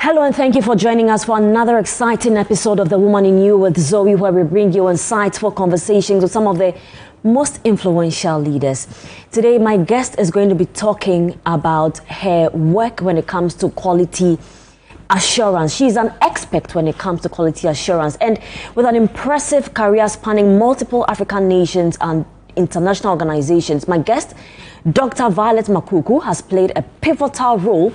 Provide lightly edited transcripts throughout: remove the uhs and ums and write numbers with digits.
Hello and thank you for joining us for another exciting episode of The Woman in You with Zoe, where we bring you insightful conversations with some of the most influential leaders. Today, my guest is going to be talking about her work when it comes to quality assurance. She's an expert when it comes to quality assurance, and with an impressive career spanning multiple African nations and international organizations, my guest, Dr. Violet Makuku, has played a pivotal role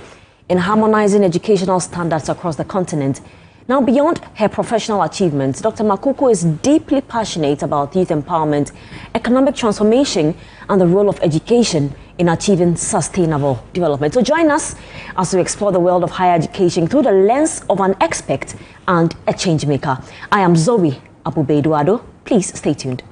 in harmonizing educational standards across the continent. Now, beyond her professional achievements, Dr. Makuku is deeply passionate about youth empowerment, economic transformation, and the role of education in achieving sustainable development. So join us as we explore the world of higher education through the lens of an expert and a change maker. I am Zoe Abubeduado. Please stay tuned.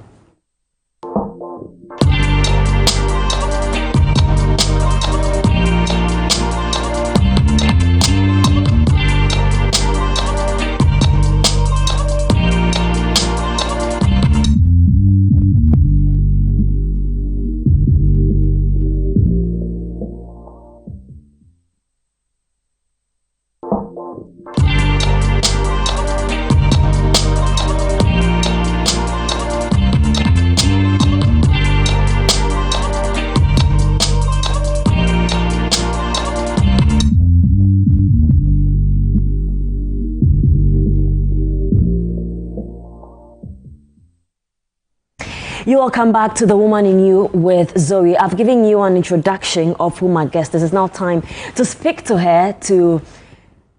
You all come back to The Woman in You with Zoe. I've given you an introduction of who my guest is. It's now time to speak to her, to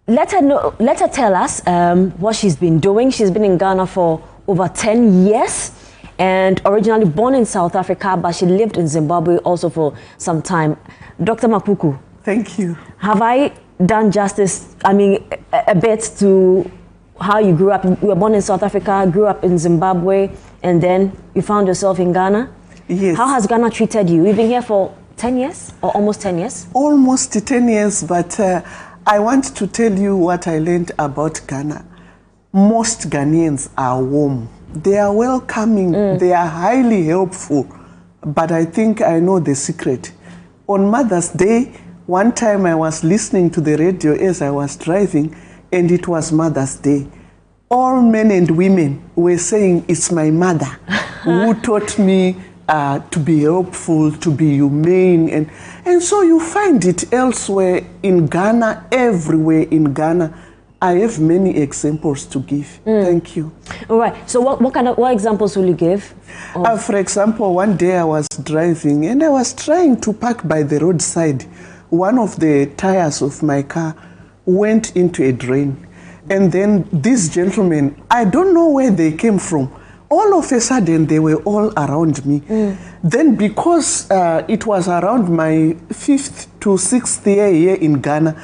let her tell us what she's been doing. She's been in Ghana for over 10 years and originally born in South Africa, but she lived in Zimbabwe also for some time. Dr. Makuku. Thank you. Have I done justice, a bit to how you grew up? You were born in South Africa, grew up in Zimbabwe, and then you found yourself in Ghana? Yes. How has Ghana treated you? You've been here for 10 years or almost 10 years? Almost 10 years, but I want to tell you what I learned about Ghana. Most Ghanaians are warm. They are welcoming. They are highly helpful. But I think I know the secret. On Mother's Day, one time I was listening to the radio as I was driving, and it was Mother's Day. All men and women were saying, it's my mother who taught me to be helpful, to be humane. And so you find it elsewhere in Ghana, everywhere in Ghana. I have many examples to give. Thank you. All right. So what examples will you give? For example, one day I was driving and I was trying to park by the roadside. One of the tires of my car went into a drain. And then these gentlemen, I don't know where they came from. All of a sudden, they were all around me. Then because it was around my 5th to 6th year here in Ghana,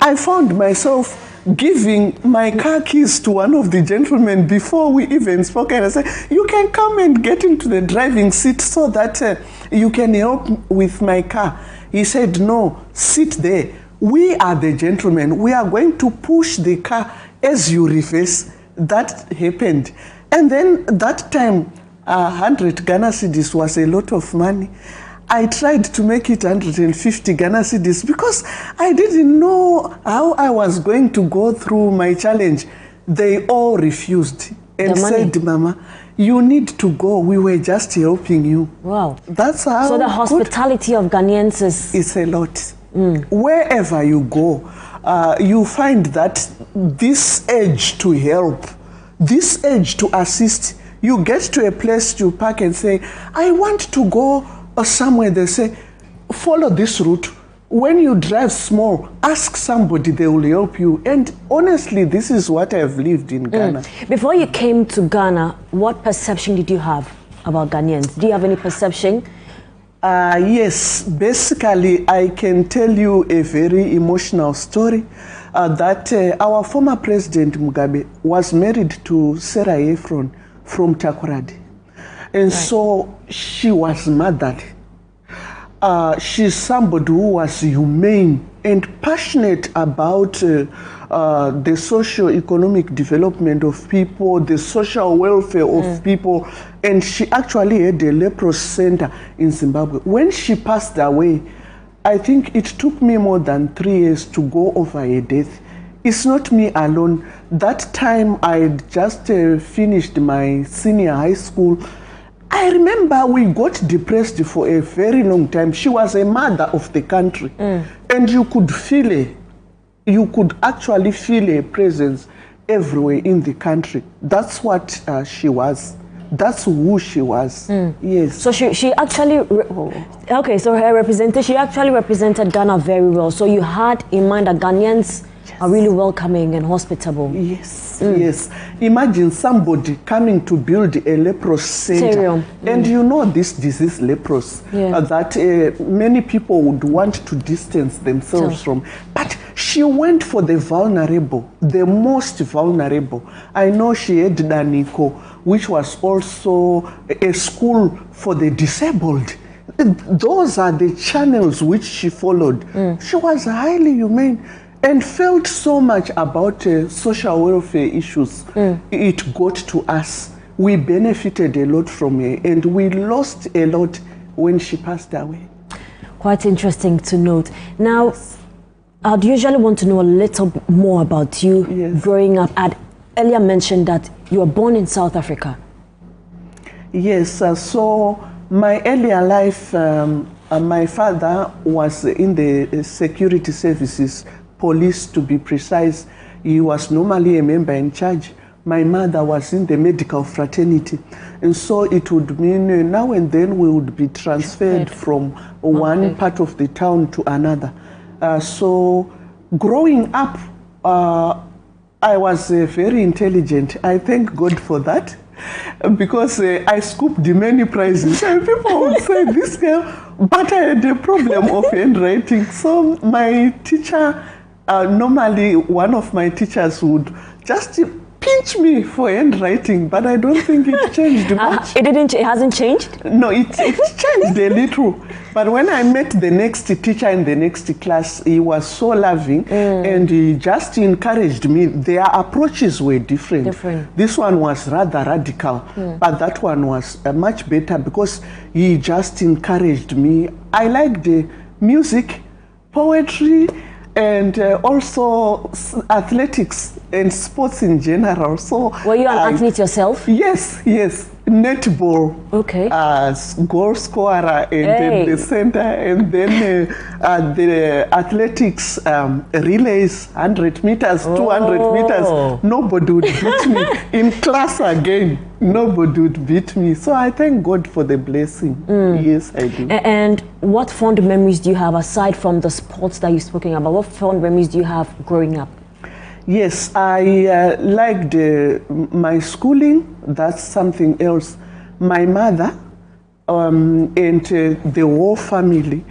I found myself giving my car keys to one of the gentlemen before we even spoke. And I said, you can come and get into the driving seat so that you can help with my car. He said, no, sit there. We are the gentlemen. We are going to push the car as you reverse. That happened. And then that time, 100 Ghana cedis was a lot of money. I tried to make it 150 Ghana cedis because I didn't know how I was going to go through my challenge. They all refused and said, Mama, you need to go. We were just helping you. Wow. That's how. So the hospitality of Ghanaians is... It's a lot. Wherever you go, you find that this urge to help, this urge to assist, you get to a place to park and say, I want to go somewhere. They say, follow this route. When you drive small, ask somebody, they will help you. And honestly, this is what I've lived in Ghana. Before you came to Ghana, what perception did you have about Ghanaians? Do you have any perception? Yes, basically I can tell you a very emotional story that our former president Mugabe was married to Sarah Efron from Takoradi. And so she was murdered. She's somebody who was humane and passionate about the socio-economic development of people, the social welfare of people. And she actually had a leprosy center in Zimbabwe. When she passed away, I think it took me more than 3 years to go over her death. it's not me alone. That time I just finished my senior high school. I remember we got depressed for a very long time. She was a mother of the country. And you could feel it. You could actually feel a presence everywhere in the country. That's what she was. That's who she was. Yes. So she actually, okay, so her representation, she actually represented Ghana very well. So you had in mind that Ghanaians are really welcoming and hospitable. Yes, yes. Imagine somebody coming to build a leprosy center. And you know this disease, leprosy, that many people would want to distance themselves from. But she went for the vulnerable, the most vulnerable. I know she had Daniko, which was also a school for the disabled. Those are the channels which she followed. She was highly humane and felt so much about social welfare issues. It got to us. We benefited a lot from her, and we lost a lot when she passed away. Quite interesting to note. Now, I'd usually want to know a little more about you growing up. I'd earlier mentioned that you were born in South Africa. Yes, so my earlier life, my father was in the security services, police to be precise. He was normally a member in charge. My mother was in the medical fraternity. And so it would mean now and then we would be transferred from one part of the town to another. So growing up, I was very intelligent. I thank God for that, because I scooped many prizes. And people would say, this girl, but I had a problem of handwriting. So my teacher, normally one of my teachers would just pinch me for handwriting, but I don't think it changed much. It hasn't changed? No, it changed a little. But when I met the next teacher in the next class, he was so loving and he just encouraged me. Their approaches were different. This one was rather radical, but that one was much better because he just encouraged me. I liked the music, poetry, and also athletics and sports in general. So were you an athlete yourself? Yes, yes. Netball, goal scorer, and then the center, and then the athletics relays, 100 meters, 200 meters. Nobody would beat me. In class again, nobody would beat me. So I thank God for the blessing. Yes, I do. And what fond memories do you have aside from the sports that you're speaking about? What fond memories do you have growing up? Yes, I liked my schooling. That's something else. My mother and the whole family.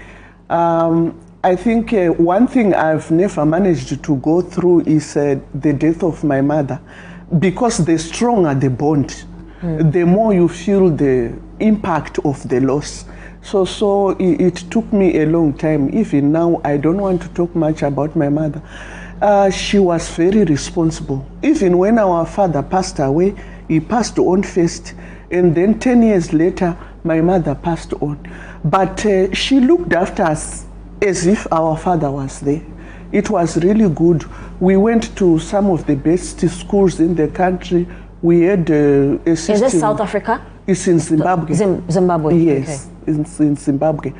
I think one thing I've never managed to go through is the death of my mother, because the stronger the bond, the more you feel the impact of the loss. So it took me a long time. Even now, I don't want to talk much about my mother. She was very responsible. Even when our father passed away, he passed on first, and then 10 years later, my mother passed on. But she looked after us as if our father was there. It was really good. We went to some of the best schools in the country. We had a system. Is this South Africa? It's in Zimbabwe. Zimbabwe. Yes, it's in Zimbabwe.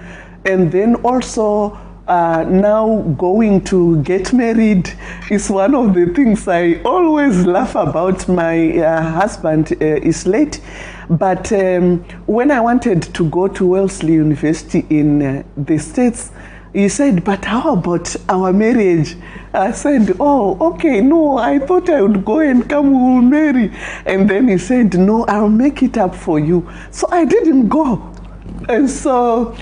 And then also, now going to get married is one of the things I always laugh about. My husband is late, but when I wanted to go to Wellesley University in the States, he said, but how about our marriage? I said, oh, okay, no, I thought I would go and come, we will marry. And then he said, no, I'll make it up for you. So I didn't go. And so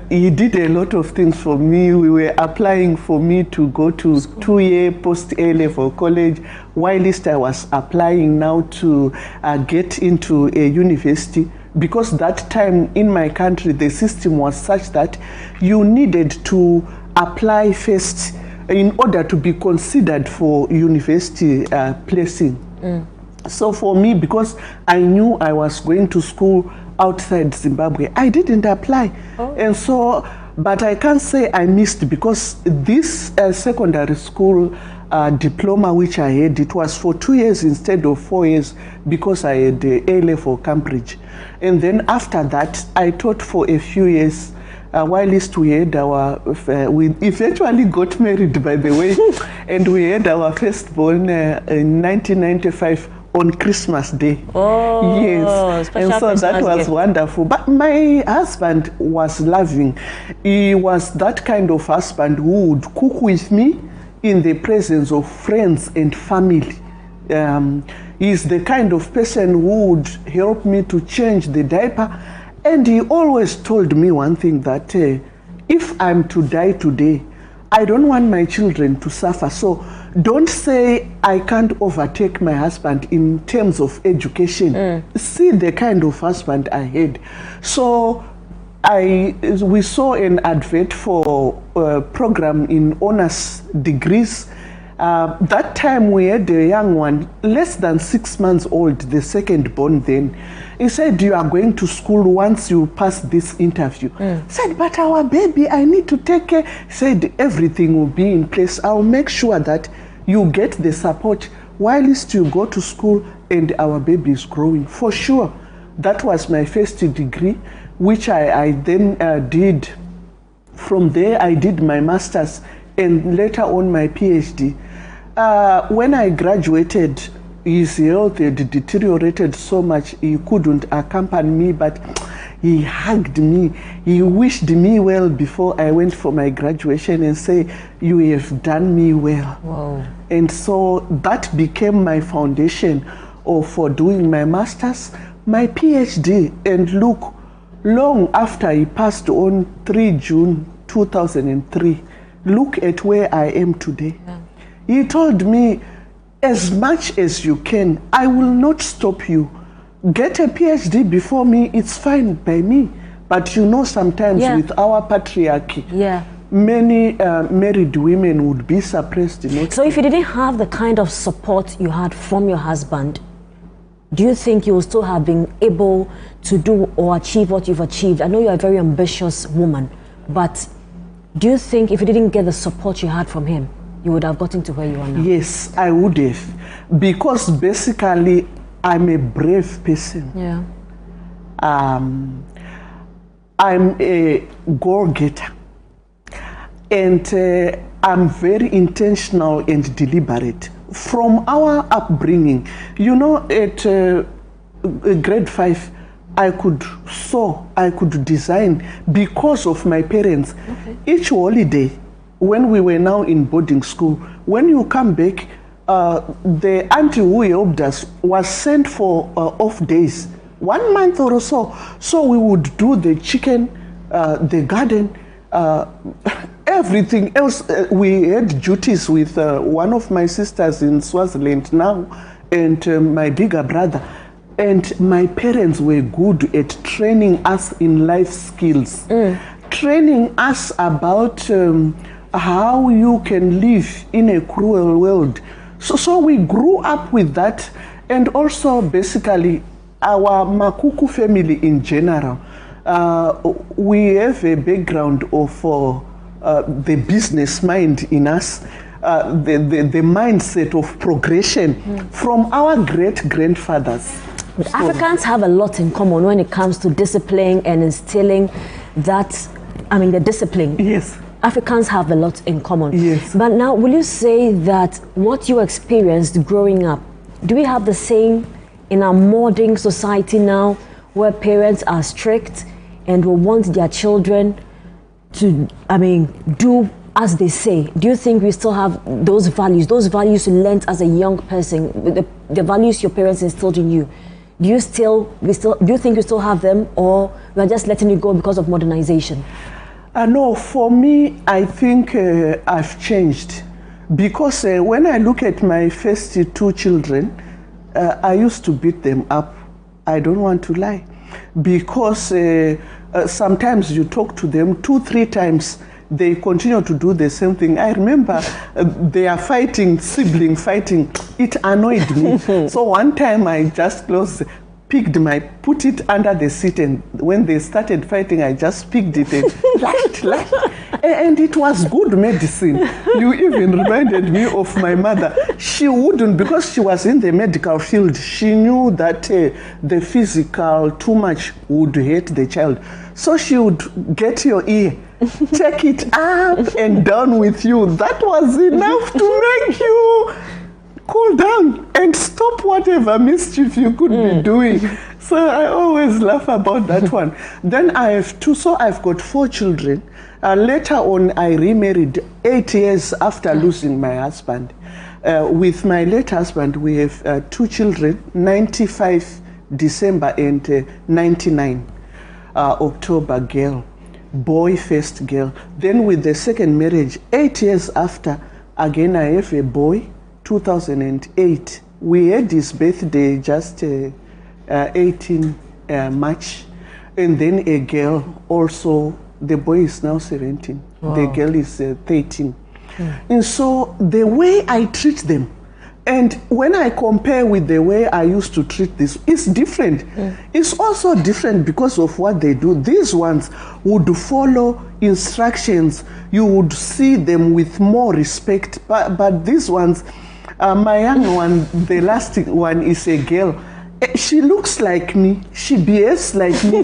he did a lot of things for me. We were applying for me to go to 2-year post-A-level college, whilst I was applying now to get into a university. Because that time in my country, the system was such that you needed to apply first in order to be considered for university placing. So for me, because I knew I was going to school outside Zimbabwe, I didn't apply. And so, but I can't say I missed, because this secondary school diploma which I had. It was for 2 years instead of 4 years because I had A-level Cambridge. And then after that, I taught for a few years. While we had we eventually got married, by the way, and we had our firstborn in 1995 on Christmas Day. Oh, yes. And so Christmas that was wonderful. But my husband was loving. He was that kind of husband who would cook with me in the presence of friends and family. He's the kind of person who would help me to change the diaper. And he always told me one thing, that if I'm to die today, I don't want my children to suffer. So don't say I can't overtake my husband in terms of education. See the kind of husband I had. So we saw an advert for a program in honors degrees. That time we had a young one, less than 6 months old, the second born then. He said, you are going to school once you pass this interview. Said, but our baby, I need to take care. Said, everything will be in place. I'll make sure that you get the support whilst you go to school and our baby is growing. For sure. That was my first degree, which I then did. From there, I did my master's and later on my PhD. When I graduated, his health had deteriorated so much he couldn't accompany me, but he hugged me. He wished me well before I went for my graduation and said, you have done me well. Wow. And so that became my foundation for doing my master's, my PhD. And look, long after he passed on 3 June 2003, look at where I am today. Yeah. He told me, as much as you can, I will not stop you. Get a PhD before me, it's fine by me. But you know, sometimes with our patriarchy, many married women would be suppressed. So if you didn't have the kind of support you had from your husband, do you think you would still have been able to do or achieve what you've achieved? I know you're a very ambitious woman, but do you think if you didn't get the support you had from him, you would have gotten to where you are now? Yes, I would have. Because basically, I'm a brave person. Yeah. I'm a goal-getter. And I'm very intentional and deliberate. From our upbringing, you know, at grade 5, I could sew, I could design because of my parents. Okay. Each holiday, when we were now in boarding school, when you come back, the auntie who helped us was sent for off days, 1 month or so. So we would do the chicken, the garden, everything else. We had duties with one of my sisters in Swaziland now, and my bigger brother. And my parents were good at training us in life skills, training us about how you can live in a cruel world. So we grew up with that. And also basically our Makuku family in general, we have a background of the business mind in us, the mindset of progression from our great-grandfathers. So Africans have a lot in common when it comes to discipline and instilling that, the discipline. Yes. Africans have a lot in common. Yes. But now, will you say that what you experienced growing up, do we have the same in our modern society now, where parents are strict and will want their children to, do as they say? Do you think we still have those values you learned as a young person, the values your parents instilled in you? Do you think you still have them, or we are just letting it go because of modernization? No, for me, I think I've changed. Because when I look at my first 2 children, I used to beat them up. I don't want to lie. Because sometimes you talk to them 2-3 times, they continue to do the same thing. I remember they are fighting, sibling fighting. It annoyed me. So one time I just put it under the seat, and when they started fighting, I just picked it and lashed. And it was good medicine. You even reminded me of my mother. She wouldn't, because she was in the medical field, she knew that the physical too much would hurt the child. So she would get your ear, take it up and down with you. That was enough to make you cool down and stop whatever mischief you could be doing. So I always laugh about that one. Then I have two, so I've got 4 children. Later on, I remarried 8 years after losing my husband. With my late husband, we have 2 children, 95 December and 99 October girl, boy first girl. Then with the second marriage, 8 years after, again I have a boy, 2008. We had his birthday just 18 March. And then a girl also, the boy is now 17. Wow. The girl is 13. And so the way I treat them, and when I compare with the way I used to treat this, it's different. It's also different because of what they do. These ones would follow instructions. You would see them with more respect. But these ones, my young one, the last one is a girl. She looks like me. She behaves like me.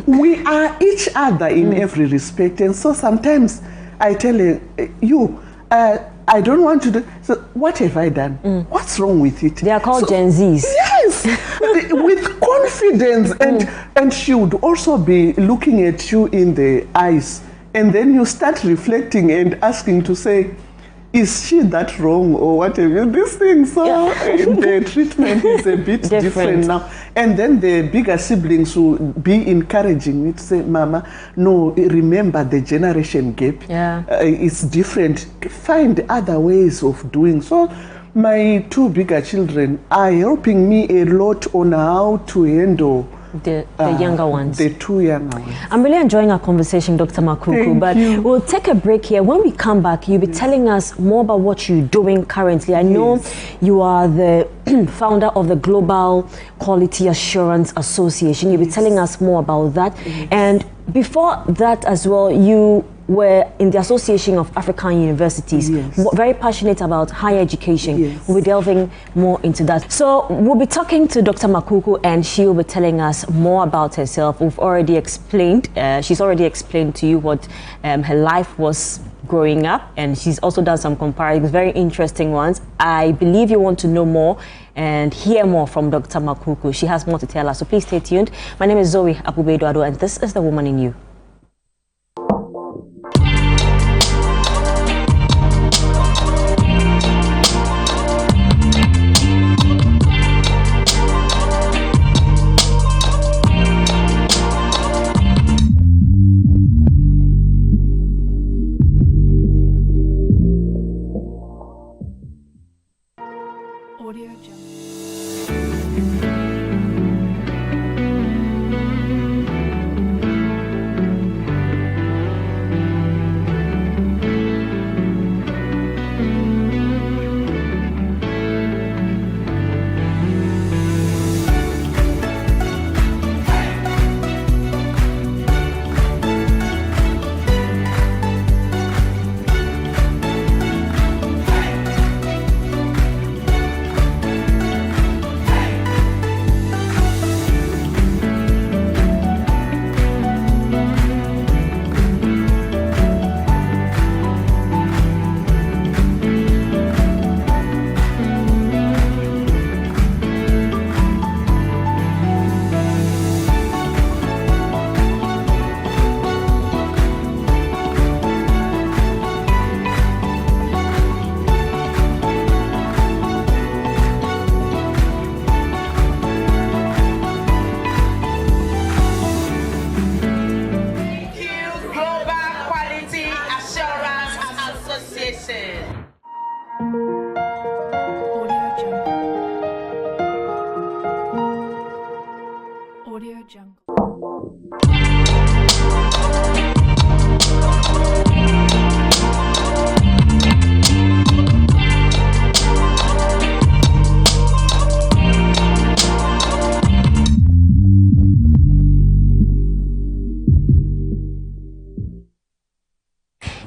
We are each other in every respect. And so sometimes I tell her, I don't want to do, so what have I done? What's wrong with it? They are called Gen Zs. Yes, with confidence. And she would also be looking at you in the eyes. And then you start reflecting and asking to say, is she that wrong or whatever? This thing, so the treatment is a bit different now. And then the bigger siblings will be encouraging me to say, Mama, no, remember the generation gap. It's different. Find other ways of doing. So my 2 bigger children are helping me a lot on how to handle the younger ones. The 2 younger ones. I'm really enjoying our conversation, Dr. Makuku, but we'll take a break here. When we come back, you'll be telling us more about what you're doing currently. I know you are the founder of the Global Quality Assurance Association. You'll be telling us more about that. And before that as well, you were in the Association of African Universities, very passionate about higher education. We'll be delving more into that. So we'll be talking to Dr. Makuku, and she'll be telling us more about herself. We've already explained, she's already explained to you what her life was growing up, and she's also done some comparisons, very interesting ones. I believe you want to know more and hear more from Dr. Makuku. She has more to tell us, so please stay tuned. My name is Zoe Abubedoado, and this is The Woman in You.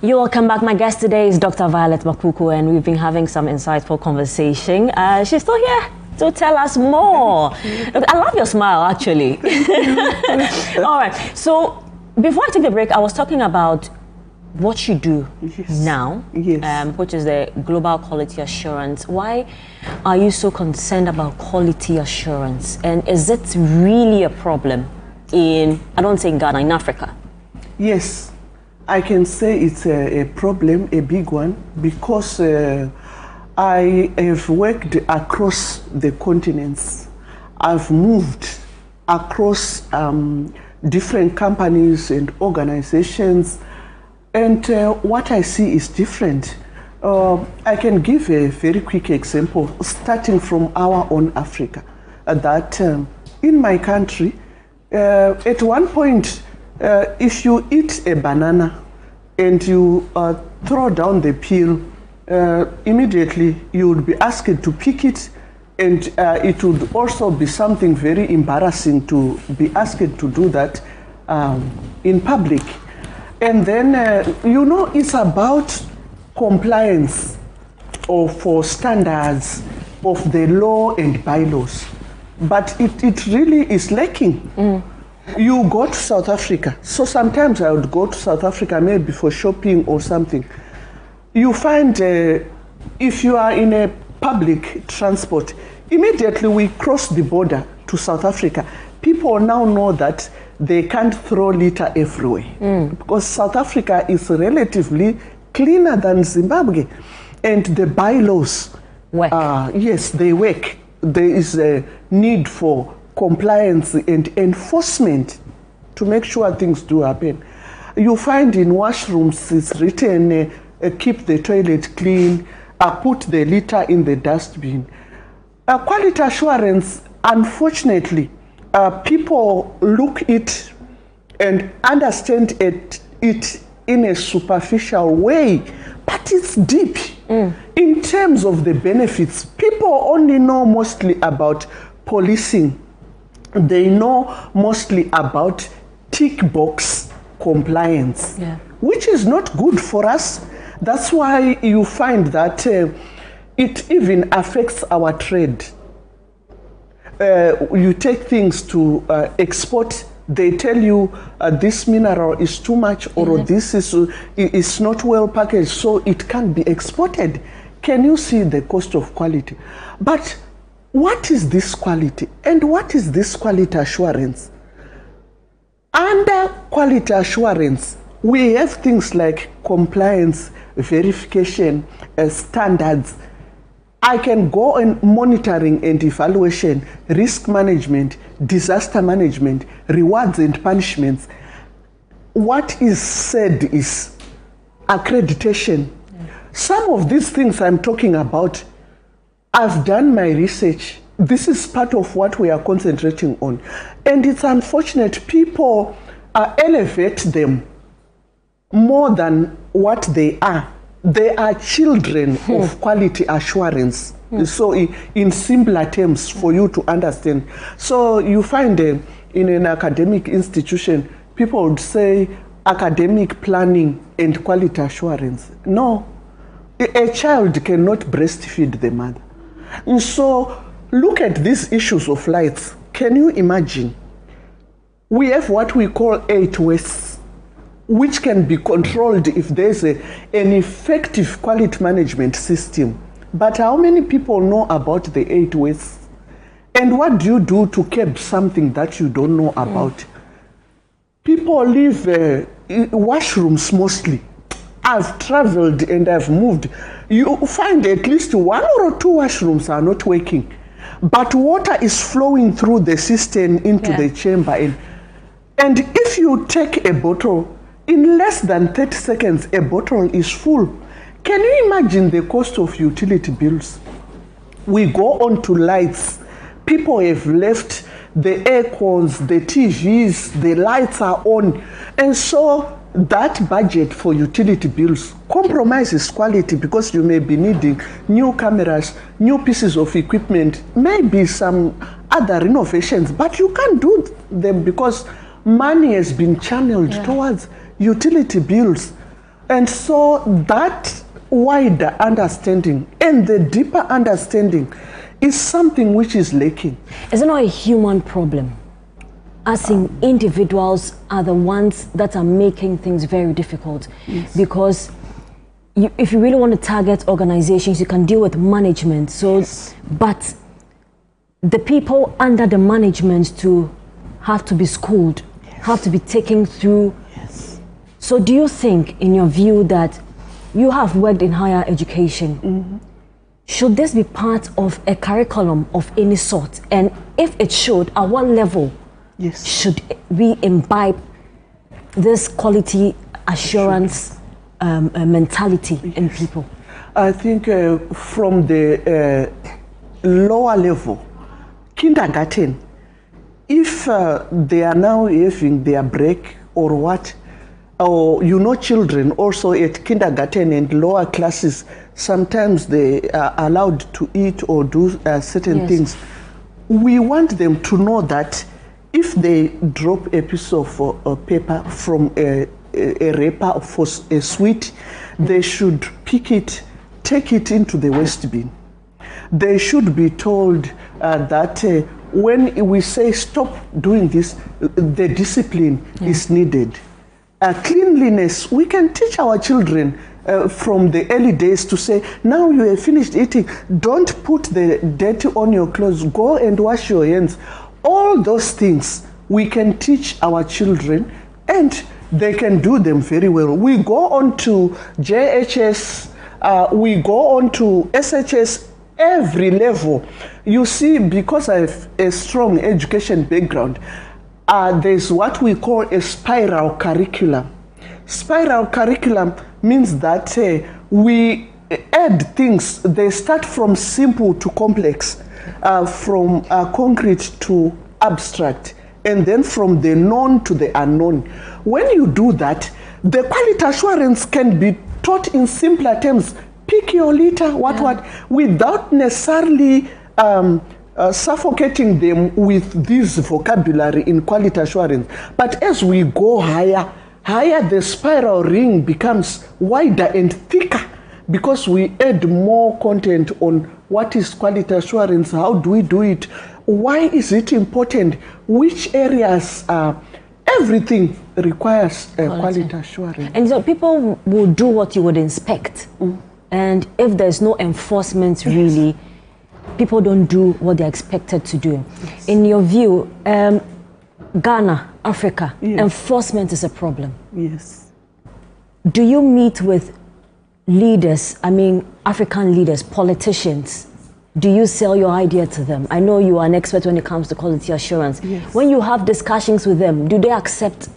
You're welcome back. My guest today is Dr. Violet Makuku, and we've been having some insightful conversation. She's still here to tell us more. I love your smile, actually. All right. So before I take the break, I was talking about what you do now, which is the global quality assurance. Why are you so concerned about quality assurance? And is it really a problem in, I don't say Ghana, in Africa? Yes. I can say it's a problem, a big one, because I have worked across the continents. I've moved across different companies and organizations, and what I see is different. I can give a very quick example, starting from our own Africa, that in my country, at one point, if you eat a banana and you throw down the peel, immediately you would be asked to pick it, and it would also be something very embarrassing to be asked to do that in public. And then, it's about compliance for standards of the law and bylaws, but it really is lacking. You go to South Africa. So sometimes I would go to South Africa maybe for shopping or something. You find if you are in a public transport, immediately we cross the border to South Africa. People now know that they can't throw litter everywhere because South Africa is relatively cleaner than Zimbabwe. And the bylaws, yes, they work. There is a need for compliance and enforcement to make sure things do happen. You find in washrooms it's written, keep the toilet clean, put the litter in the dustbin. Quality assurance, unfortunately, people look it and understand it in a superficial way, but it's deep. In terms of the benefits, people only know mostly about policing. They know mostly about tick box compliance, which is not good for us. That's why you find that it even affects our trade. You take things to export, they tell you this mineral is too much, or this is not well packaged, so it can't be exported. Can you see the cost of quality? But what is this quality and what is this quality assurance? Under quality assurance, we have things like compliance, verification, standards. I can go on monitoring and evaluation, risk management, disaster management, rewards and punishments. What is said is accreditation. Some of these things I'm talking about, I've done my research. This is part of what we are concentrating on. And it's unfortunate people elevate them more than what they are. They are children of quality assurance. So in simpler terms for you to understand. So you find in an academic institution, people would say academic planning and quality assurance. No, a child cannot breastfeed the mother. And so look at these issues of lights. Can you imagine? We have what we call 8 wastes, which can be controlled if there's an effective quality management system. But how many people know about the 8 wastes? And what do you do to curb something that you don't know about? People live in washrooms mostly. I've traveled and I've moved. You find at least 1 or 2 washrooms are not working, but water is flowing through the cistern into the chamber. And if you take a bottle, in less than 30 seconds, a bottle is full. Can you imagine the cost of utility bills? We go on to lights. People have left the air cons, the TVs, the lights are on. And so that budget for utility bills compromises quality because you may be needing new cameras, new pieces of equipment, maybe some other renovations, but you can't do them because money has been channeled towards utility bills. And so that wider understanding and the deeper understanding is something which is lacking. Is it not a human problem? As in, individuals are the ones that are making things very difficult. Yes. Because if you really want to target organizations, you can deal with management. So, Yes. But the people under the management to have to be schooled, Yes. have to be taken through. Yes. So do you think, in your view, that you have worked in higher education, should this be part of a curriculum of any sort? And if it should, at what level Yes. should we imbibe this quality assurance mentality in people? I think from the lower level, kindergarten, if they are now having their break or what, or children also at kindergarten and lower classes, sometimes they are allowed to eat or do certain Yes. things. We want them to know that if they drop a piece of paper from a wrapper for a sweet, they should pick it, take it into the waste bin. They should be told that when we say stop doing this, the discipline is needed. Cleanliness, we can teach our children from the early days to say, now you have finished eating, don't put the dirt on your clothes, go and wash your hands. All those things we can teach our children and they can do them very well. We go on to JHS, we go on to SHS, every level. You see, because I have a strong education background, there's what we call a spiral curriculum. Spiral curriculum means that we add things. They start from simple to complex, from concrete to abstract, and then from the known to the unknown. When you do that, the quality assurance can be taught in simpler terms. Pick your litter, what, without necessarily suffocating them with this vocabulary in quality assurance. But as we go higher, the spiral ring becomes wider and thicker because we add more content on what is quality assurance, how do we do it, why is it important, which areas, everything requires quality assurance. And so people will do what you would inspect. And if there's no enforcement, really, people don't do what they're expected to do. Yes. In your view, Ghana, Africa, enforcement is a problem. Yes. Do you meet with leaders, African leaders, politicians? Do you sell your idea to them? I know you are an expert when it comes to quality assurance. Yes. When you have discussions with them, do they accept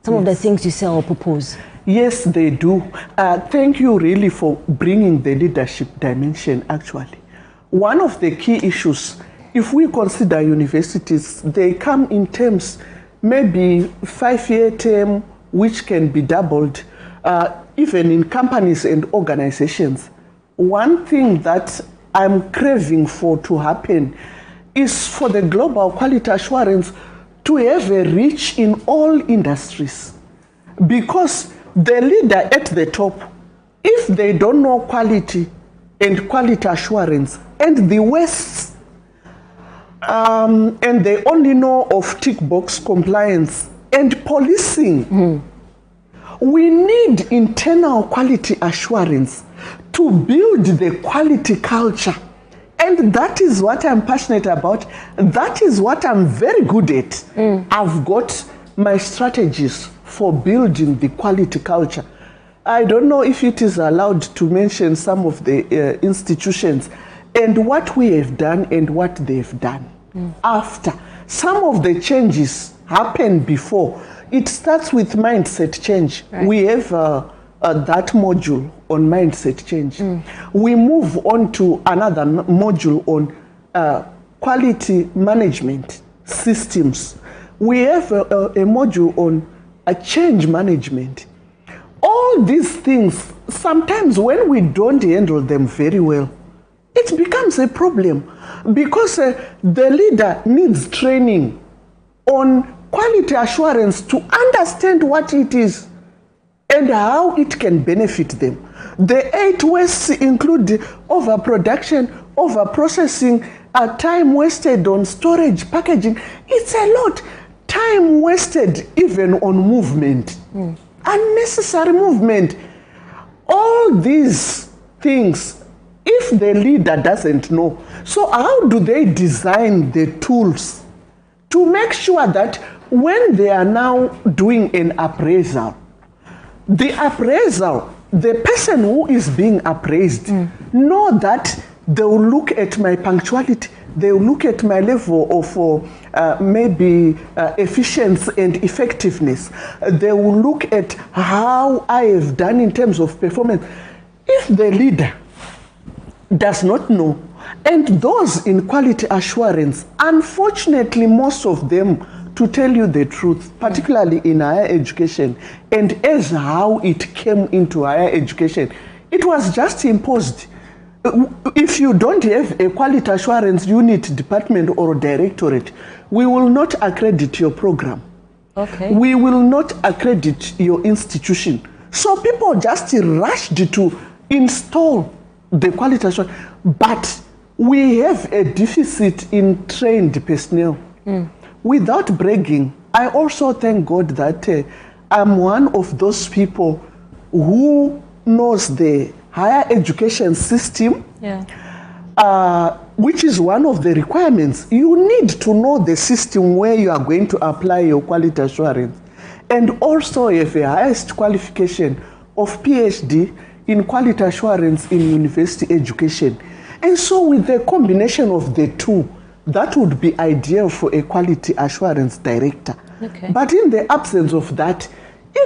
some of the things you sell or propose? Yes, they do. Thank you really for bringing the leadership dimension, actually. One of the key issues, if we consider universities, they come in terms, maybe 5-year term, which can be doubled, even in companies and organizations. One thing that I'm craving for to happen is for the global quality assurance to have a reach in all industries. Because the leader at the top, if they don't know quality and quality assurance, and the West, and they only know of tick box compliance and policing, we need internal quality assurance to build the quality culture. And that is what I'm passionate about. That is what I'm very good at. I've got my strategies for building the quality culture. I don't know if it is allowed to mention some of the institutions and what we have done and what they've done after. Some of the changes happened before. It starts with mindset change. Right. We have that module on mindset change. We move on to another module on quality management systems. We have a module on change management. All these things, sometimes when we don't handle them very well, it becomes a problem because the leader needs training on quality assurance to understand what it is. and how it can benefit them. The 8 wastes include overproduction, overprocessing, time wasted on storage, packaging. It's a lot. Time wasted even on movement, unnecessary movement. All these things, if the leader doesn't know, so how do they design the tools to make sure that when they are now doing an appraisal, the person who is being appraised know that they will look at my punctuality, they will look at my level of maybe efficiency and effectiveness. They will look at how I have done in terms of performance. If the leader does not know, and those in quality assurance, unfortunately, most of them, to tell you the truth, particularly in higher education, and as how it came into higher education, it was just imposed. If you don't have a quality assurance unit, department, or directorate, we will not accredit your program. Okay. We will not accredit your institution. So people just rushed to install the quality assurance, but we have a deficit in trained personnel. Without bragging, I also thank God that I'm one of those people who knows the higher education system, which is one of the requirements. You need to know the system where you are going to apply your quality assurance, and also have a highest qualification of PhD in quality assurance in university education. And so with the combination of the two, that would be ideal for a quality assurance director. Okay. But in the absence of that,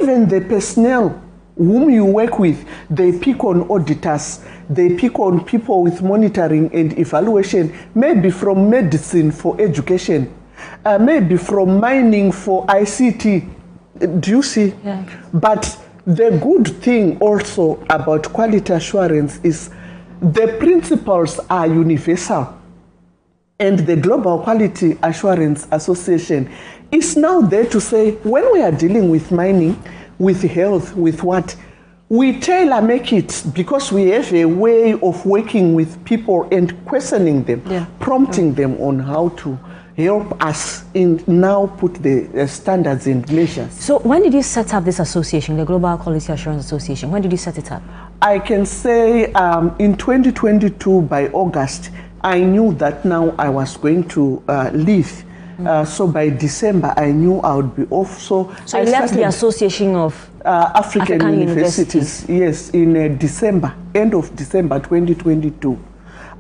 even the personnel whom you work with, they pick on auditors, they pick on people with monitoring and evaluation, maybe from medicine for education, maybe from mining for ICT. Do you see? Yeah. But the good thing also about quality assurance is the principles are universal. And the Global Quality Assurance Association is now there to say, when we are dealing with mining, with health, with what, we tailor make it because we have a way of working with people and questioning them, prompting them on how to help us in now put the standards and measures. So when did you set up this association, the Global Quality Assurance Association? When did you set it up? I can say in 2022 by August, I knew that now I was going to leave. So by December, I knew I would be off. So I left the Association of African Universities, yes, in December, end of December 2022.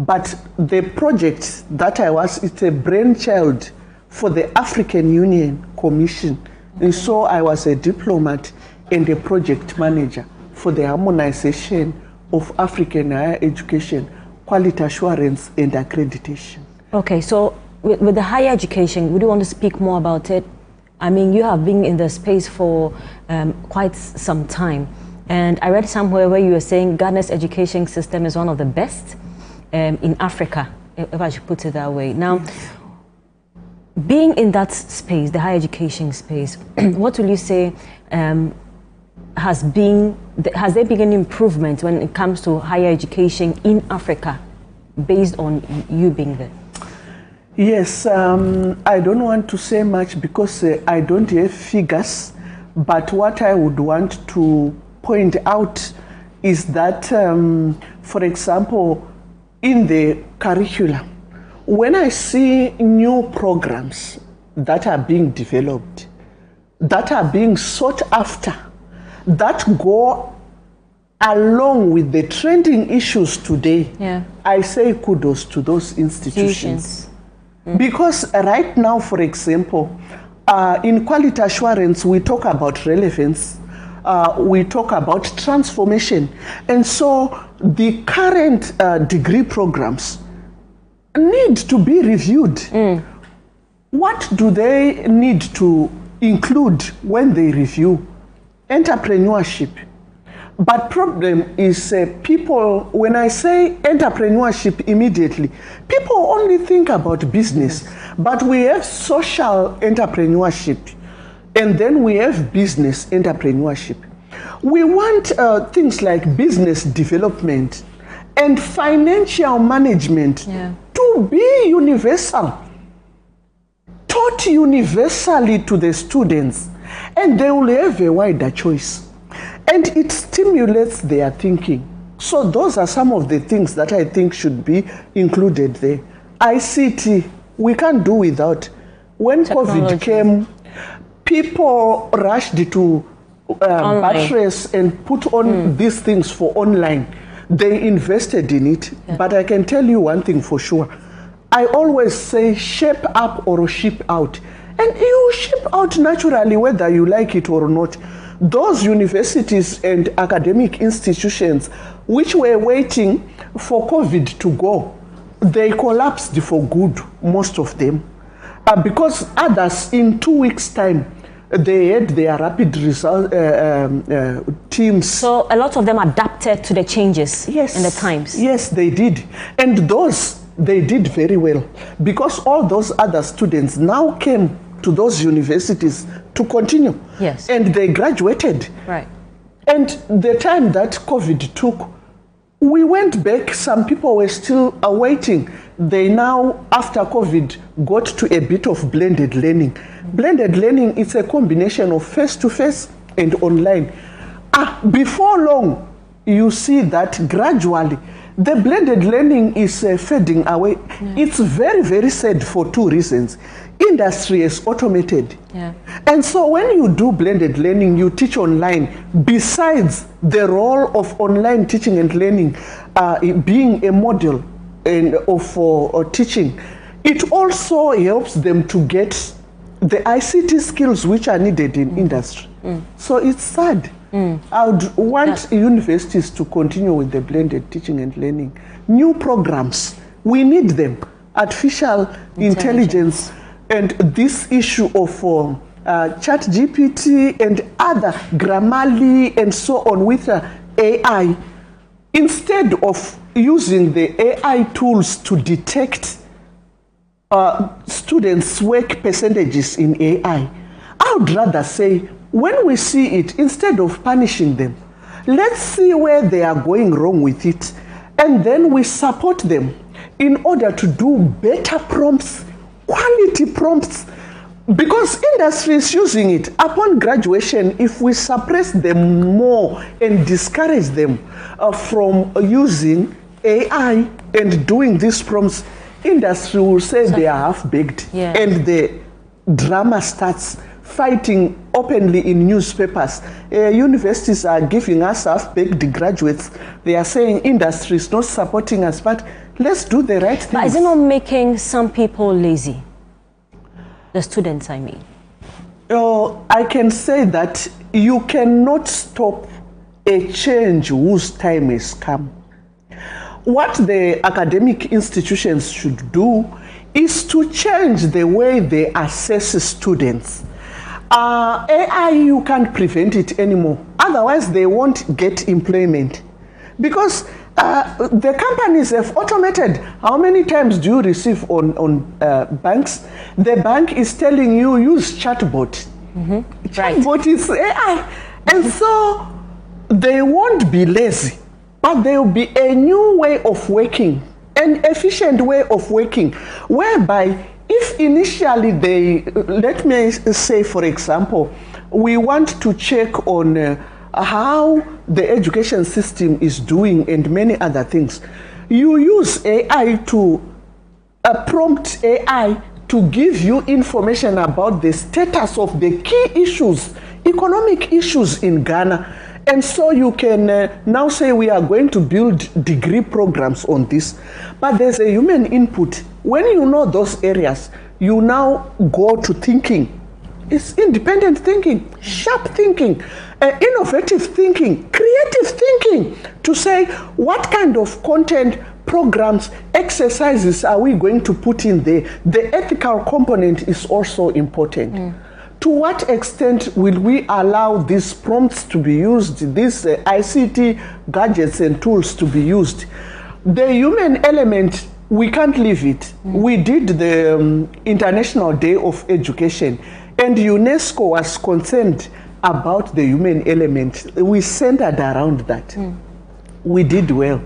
But the project that I was, it's a brainchild for the African Union Commission. And so I was a diplomat and a project manager for the harmonization of African higher education, quality assurance and accreditation. Okay, so with the higher education, would you want to speak more about it? I mean, you have been in the space for quite some time. And I read somewhere where you were saying Ghana's education system is one of the best in Africa, if I should put it that way. Now, being in that space, the higher education space, what will you say has there been an improvement when it comes to higher education in Africa based on you being there? Yes, I don't want to say much because I don't have figures, but what I would want to point out is that, for example, in the curriculum, when I see new programs that are being developed, that are being sought after, that go along with the trending issues today, I say kudos to those institutions. Because right now, for example, in quality assurance, we talk about relevance, we talk about transformation. And so the current degree programs need to be reviewed. What do they need to include when they review? Entrepreneurship. But problem is people, when I say entrepreneurship immediately, people only think about business. But we have social entrepreneurship, and then we have business entrepreneurship. We want things like business development and financial management to be universal, taught universally to the students, and they will have a wider choice. And it stimulates their thinking. So those are some of the things that I think should be included there. ICT, we can't do without. When COVID came, people rushed to buttress and put on these things for online. They invested in it. But I can tell you one thing for sure. I always say shape up or ship out. And you ship out naturally whether you like it or not. Those universities and academic institutions which were waiting for COVID to go, they collapsed for good, most of them. Because others, in 2 weeks' time, they had their rapid result teams. So a lot of them adapted to the changes in the times. Yes, they did. And those, they did very well. Because all those other students now came to those universities to continue. Yes. And they graduated. Right. And the time that COVID took, we went back, some people were still awaiting. They now, after COVID, got to a bit of blended learning. Blended learning is a combination of face-to-face and online. Before long, you see that gradually, the blended learning is fading away. It's very, very sad for two reasons. Industry is automated. And so when you do blended learning, you teach online, besides the role of online teaching and learning being a model for teaching, it also helps them to get the ICT skills which are needed in industry. So it's sad. I would want universities to continue with the blended teaching and learning. New programs, we need them. Artificial intelligence and this issue of ChatGPT and other Grammarly and so on with AI, instead of using the AI tools to detect students' work percentages in AI, I would rather say, when we see it, instead of punishing them, let's see where they are going wrong with it, and then we support them in order to do better prompts, quality prompts, because industry is using it. Upon graduation, if we suppress them more and discourage them from using AI and doing these prompts, industry will say they are half-baked, and the drama starts fighting openly in newspapers. Universities are giving us half-baked graduates. They are saying industry is not supporting us, but let's do the right thing. But is it not making some people lazy? The students, I mean. I can say that you cannot stop a change whose time has come. What the academic institutions should do is to change the way they assess students. AI, you can't prevent it anymore. Otherwise, they won't get employment. Because the companies have automated. How many times do you receive on banks? The bank is telling you, use chatbot. Chatbot is AI. And so they won't be lazy, but there will be a new way of working, an efficient way of working, whereby if initially they, let me say, for example, we want to check on how the education system is doing and many other things. You use AI to prompt AI to give you information about the status of the key issues, economic issues in Ghana. And so you can now say we are going to build degree programs on this. But there's a human input. When you know those areas, you now go to thinking. It's independent thinking, sharp thinking, innovative thinking, creative thinking, to say what kind of content, programs, exercises are we going to put in there. The ethical component is also important. To what extent will we allow these prompts to be used, these ICT gadgets and tools to be used? The human element, we can't leave it. We did the International Day of Education, and UNESCO was concerned about the human element, we centered around that. We did well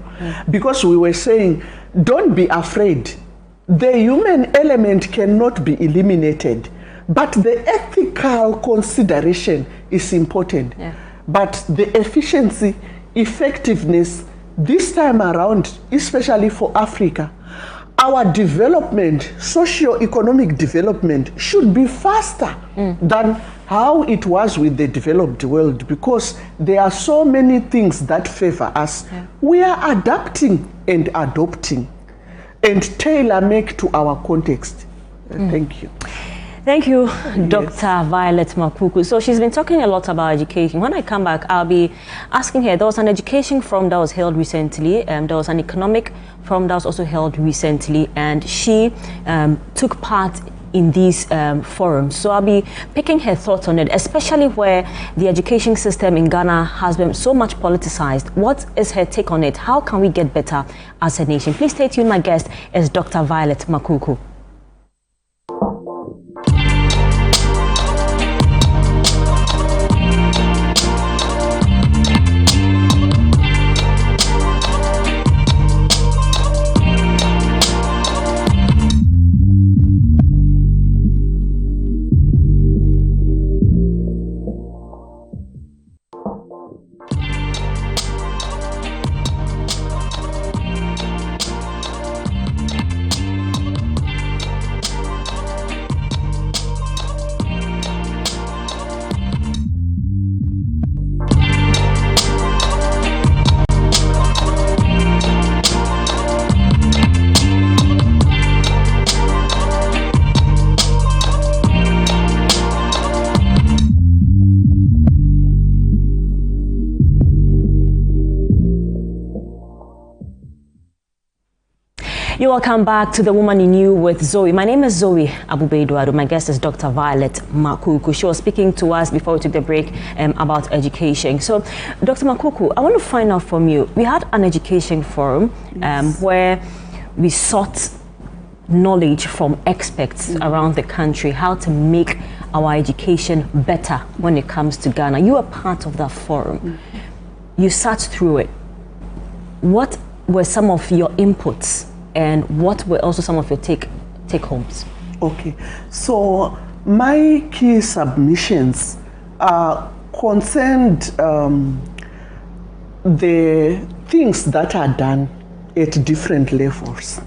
because we were saying, don't be afraid. The human element cannot be eliminated, but the ethical consideration is important. But the efficiency, effectiveness, this time around, especially for Africa, our development, socio-economic development, should be faster than how it was with the developed world, because there are so many things that favor us. We are adapting and adopting and tailor-make to our context. Thank you. Thank you, Dr. Violet Makuku. So she's been talking a lot about education. When I come back, I'll be asking her, there was an education forum that was held recently, there was an economic forum that was also held recently, and she took part in these forums. So I'll be picking her thoughts on it, especially where the education system in Ghana has been so much politicized. What is her take on it? How can we get better as a nation? Please stay tuned. My guest is Dr. Violet Makuku. You're welcome back to The Woman in You with Zoe. My name is Zoe Abubeiduado. My guest is Dr. Violet Makuku. She was speaking to us before we took the break about education. So, Dr. Makuku, I want to find out from you. We had an education forum where we sought knowledge from experts around the country, how to make our education better when it comes to Ghana. You were part of that forum. You sat through it. What were some of your inputs? And what were also some of your take-homes? Okay, so my key submissions concerned the things that are done at different levels.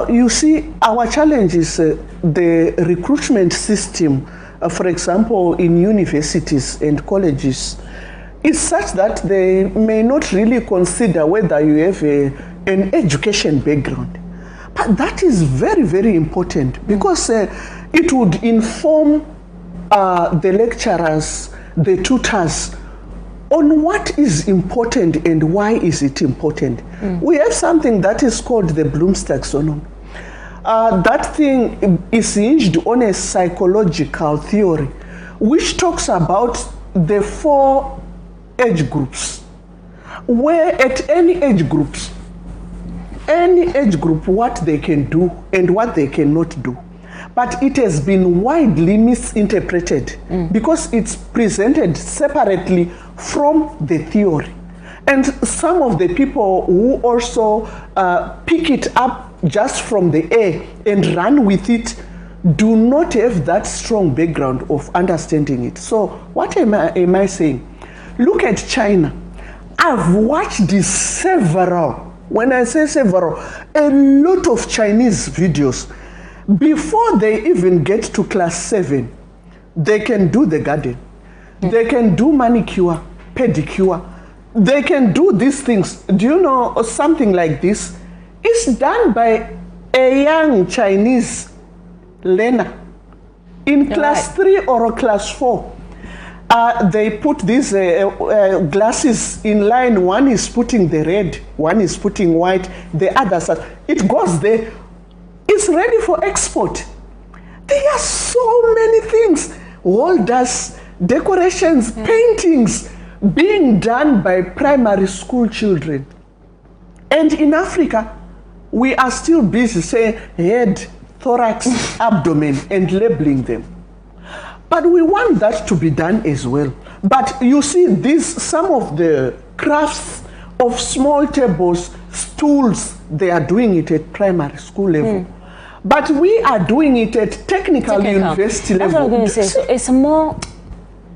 You see, our challenge is the recruitment system, for example, in universities and colleges, is such that they may not really consider whether you have an education background. But that is very, very important, because it would inform the lecturers, the tutors, on what is important and why is it important. We have something that is called the Bloom's taxonomy. That thing is hinged on a psychological theory which talks about the 4 age groups, where at any age group what they can do and what they cannot do. But it has been widely misinterpreted because it's presented separately from the theory. And some of the people who also pick it up just from the air and run with it do not have that strong background of understanding it. So what am I saying? Look at China. I've watched several, when I say several, a lot of Chinese videos. Before they even get to class 7, they can do the garden. They can do manicure, pedicure. They can do these things. Do you know something like this? It's done by a young Chinese learner in class 3 or class 4. They put these glasses in line. One is putting the red, one is putting white, the other side. It goes there. It's ready for export. There are so many things. Holders, decorations, paintings being done by primary school children. And in Africa, we are still busy saying head, thorax, abdomen, and labeling them. But we want that to be done as well. But you see, some of the crafts of small tables, stools, they are doing it at primary school level. But we are doing it at technical university level. That's what I'm going to say. So it's more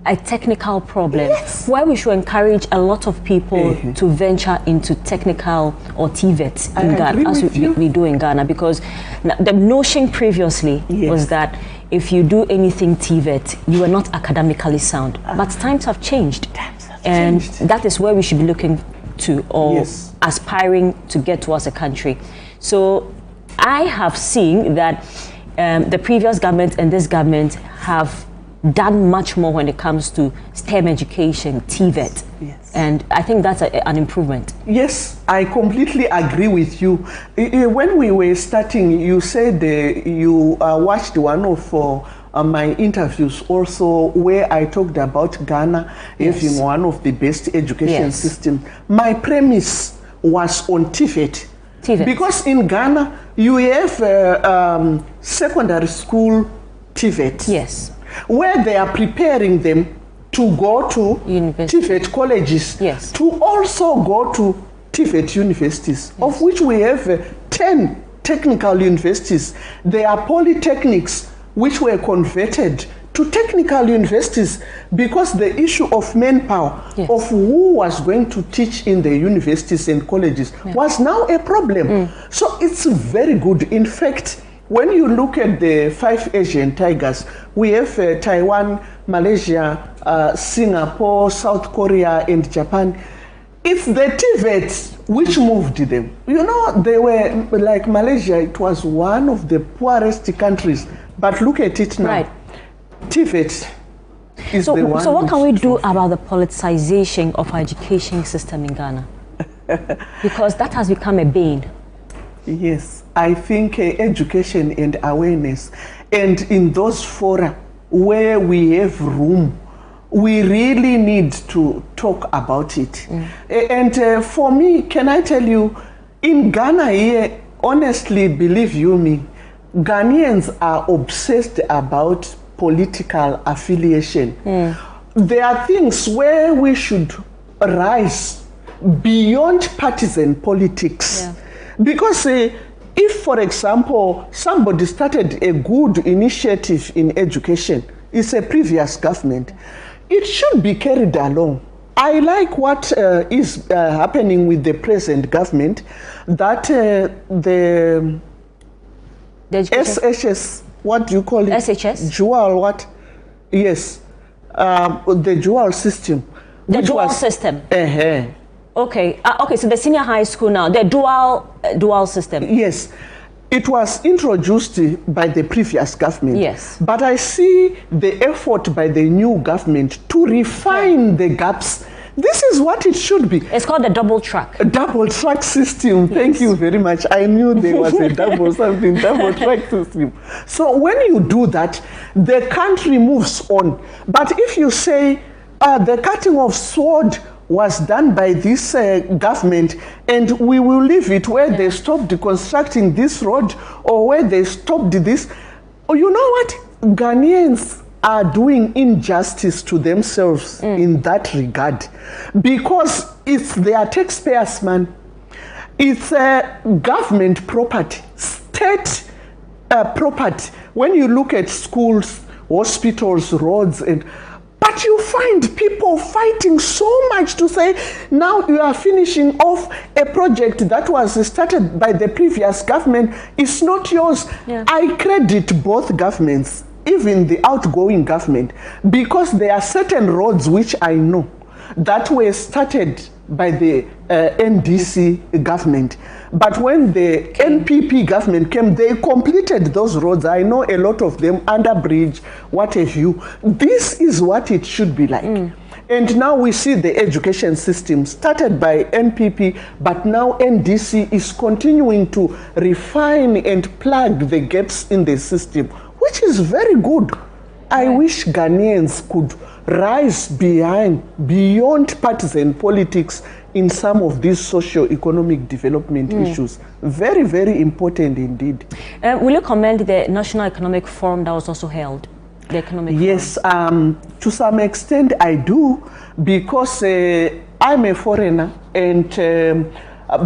a technical problem, where we should encourage a lot of people to venture into technical or TVET in Ghana, as we do in Ghana, because the notion previously was that if you do anything TVET, you are not academically sound. But times have changed. And that is where we should be looking to, or aspiring to get to as a country. So I have seen that the previous government and this government have done much more when it comes to STEM education, TVET. And I think that's an improvement. Yes, I completely agree with you. When we were starting, you said you watched one of my interviews also, where I talked about Ghana having one of the best education systems. My premise was on TVET. Because in Ghana, you have secondary school TVET. Where they are preparing them to go to TVET colleges, to also go to TVET universities, of which we have 10 technical universities. They are polytechnics which were converted to technical universities because the issue of manpower, of who was going to teach in the universities and colleges, was now a problem. So it's very good. In fact, when you look at the 5 Asian tigers, we have Taiwan, Malaysia, Singapore, South Korea, and Japan. It's the TVET which moved them. You know, they were, like Malaysia, it was one of the poorest countries. But look at it now. TVET is the one. So what can we do about the politicization of our education system in Ghana? Because that has become a bane. Yes, I think education and awareness, and in those fora where we have room, we really need to talk about it. And for me, can I tell you, in Ghana here, honestly, believe you me, Ghanaians are obsessed about political affiliation. There are things where we should rise beyond partisan politics. Because if, for example, somebody started a good initiative in education, it's a previous government, it should be carried along. I like what is happening with the present government, that the SHS, what do you call it? SHS? Dual what? Yes. The dual system. The dual system? Okay, so the senior high school now, the dual system. Yes, it was introduced by the previous government. Yes. But I see the effort by the new government to refine the gaps. This is what it should be. It's called the double track. A double track system. Thank you very much. I knew there was a double track system. So when you do that, the country moves on. But if you say the cutting of sword was done by this government, and we will leave it where they stopped constructing this road, or where they stopped this. Oh, you know what? Ghanaians are doing injustice to themselves in that regard, because it's their taxpayers' money. It's government property, state property. When you look at schools, hospitals, roads, but you find people fighting so much to say, now you are finishing off a project that was started by the previous government. It's not yours. I credit both governments, even the outgoing government, because there are certain roads which I know that were started by the NDC government. But when the NPP government came, they completed those roads. I know a lot of them, under bridge, what have you. This is what it should be like. And now we see the education system started by NPP, but now NDC is continuing to refine and plug the gaps in the system, which is very good. I wish Ghanaians could rise beyond partisan politics in some of these socio-economic development issues. Very, very important indeed. Will you commend the National Economic Forum that was also held? the economic Yes, to some extent I do, because I'm a foreigner, and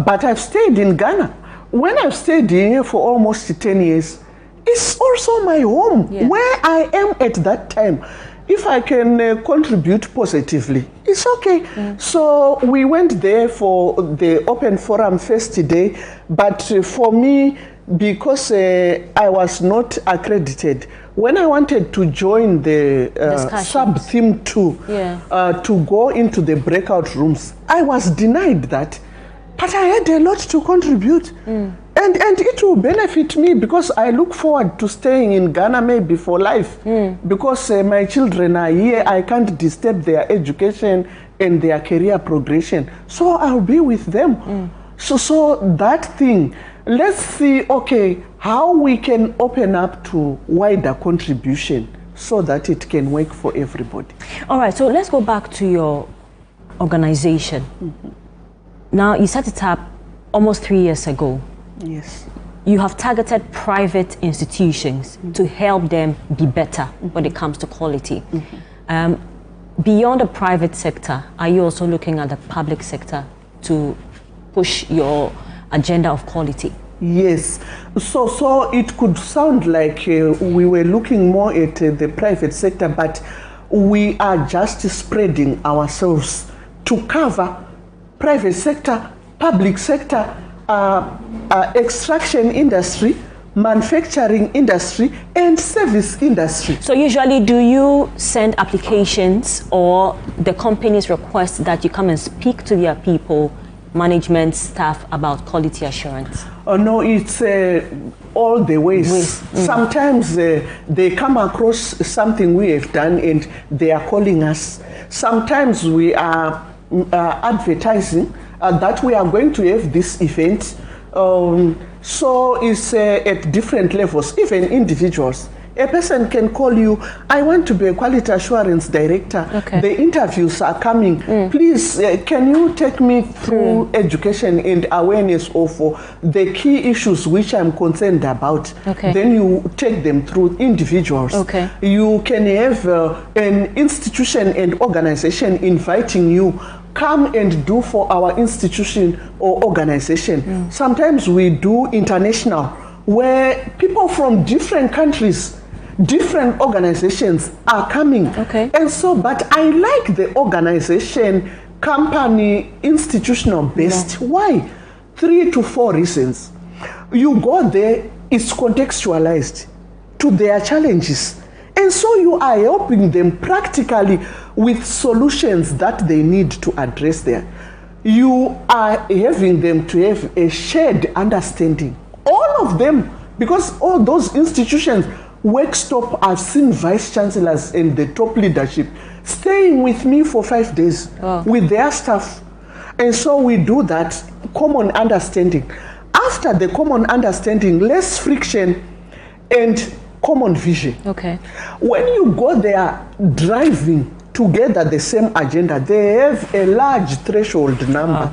but I've stayed in Ghana. When I've stayed here for almost 10 years, it's also my home, where I am at that time. If I can contribute positively, it's okay. So we went there for the open forum first day, but for me, because I was not accredited, when I wanted to join the sub-theme 2, to go into the breakout rooms, I was denied that. But I had a lot to contribute. And it will benefit me, because I look forward to staying in Ghana maybe for life. Because my children are here, I can't disturb their education and their career progression. So I'll be with them. So that thing, let's see, okay, how we can open up to wider contribution so that it can work for everybody. All right, so let's go back to your organization. Now, you set it up almost 3 years ago. Yes. You have targeted private institutions to help them be better when it comes to quality. Beyond the private sector, are you also looking at the public sector to push your agenda of quality? Yes. So it could sound like we were looking more at the private sector, but we are just spreading ourselves to cover private sector, public sector, extraction industry, manufacturing industry, and service industry. So usually, do you send applications, or the companies request that you come and speak to their people, management staff, about quality assurance? No, it's all the ways. Sometimes they come across something we have done and they are calling us. Sometimes we are advertising that we are going to have this event. So it's at different levels, even individuals. A person can call you, I want to be a quality assurance director. The interviews are coming. Please, can you take me through education and awareness of the key issues which I'm concerned about? Then you take them through individuals. You can have an institution and organization inviting you, come and do for our institution or organization. Sometimes we do international, where people from different countries, different organizations are coming. And so, but I like the organization, company, institutional based. Why? 3 to 4 reasons. You go there, it's contextualized to their challenges. And so you are helping them practically with solutions that they need to address there. You are having them to have a shared understanding. All of them, because all those institutions, Workstop, I've seen vice chancellors and the top leadership staying with me for 5 days with their staff. And so we do that common understanding. After the common understanding, less friction and common vision. When you go there driving together the same agenda, they have a large threshold number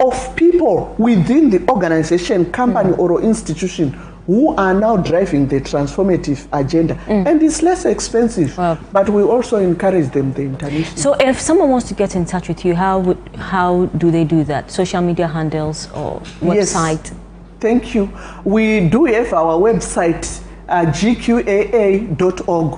of people within the organization, company, or institution who are now driving the transformative agenda. And it's less expensive, but we also encourage them the international. So if someone wants to get in touch with you, how do they do that? Social media handles or website? Yes. Thank you. We do have our website, gqaa.org.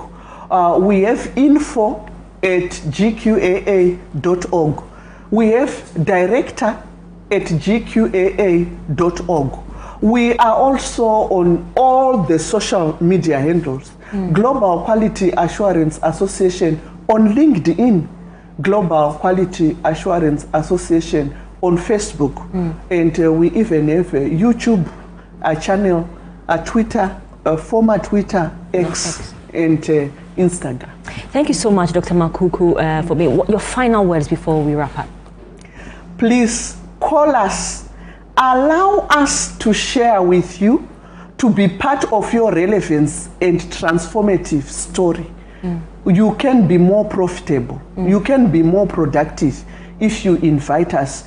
We have info@gqaa.org. We have director@gqaa.org. We are also on all the social media handles. Global Quality Assurance Association on LinkedIn, Global Quality Assurance Association on Facebook, and we even have a YouTube, a channel, a Twitter, a former Twitter, X, and Instagram. Thank you so much, Dr. Makuku, for being. Your final words before we wrap up. Please call us. Allow us to share with you, to be part of your relevance and transformative story. You can be more profitable. You can be more productive if you invite us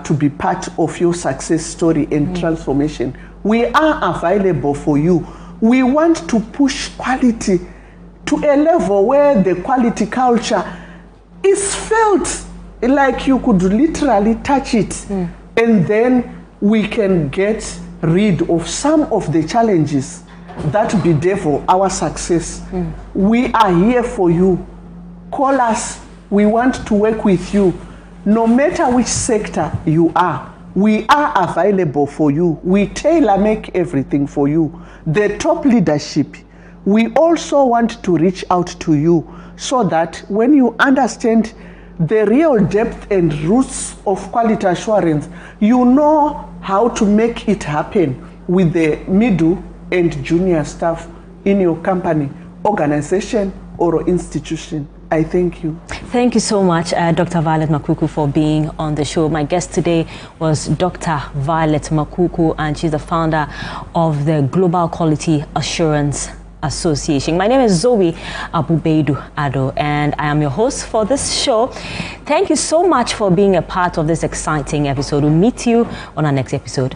to be part of your success story and transformation. We are available for you. We want to push quality to to a level where the quality culture is felt like you could literally touch it, and then we can get rid of some of the challenges that bedevil our success. We are here for you. Call us. We want to work with you. No matter which sector you are, we are available for you. We tailor-make everything for you. The top leadership, we also want to reach out to you so that when you understand the real depth and roots of quality assurance, you know how to make it happen with the middle and junior staff in your company, organization, or institution. I thank you. Thank you so much, Dr. Violet Makuku, for being on the show. My guest today was Dr. Violet Makuku, and she's the founder of the Global Quality Assurance Association. My name is Zoe Abubeidu Ado, and I am your host for this show. Thank you so much for being a part of this exciting episode. We'll meet you on our next episode.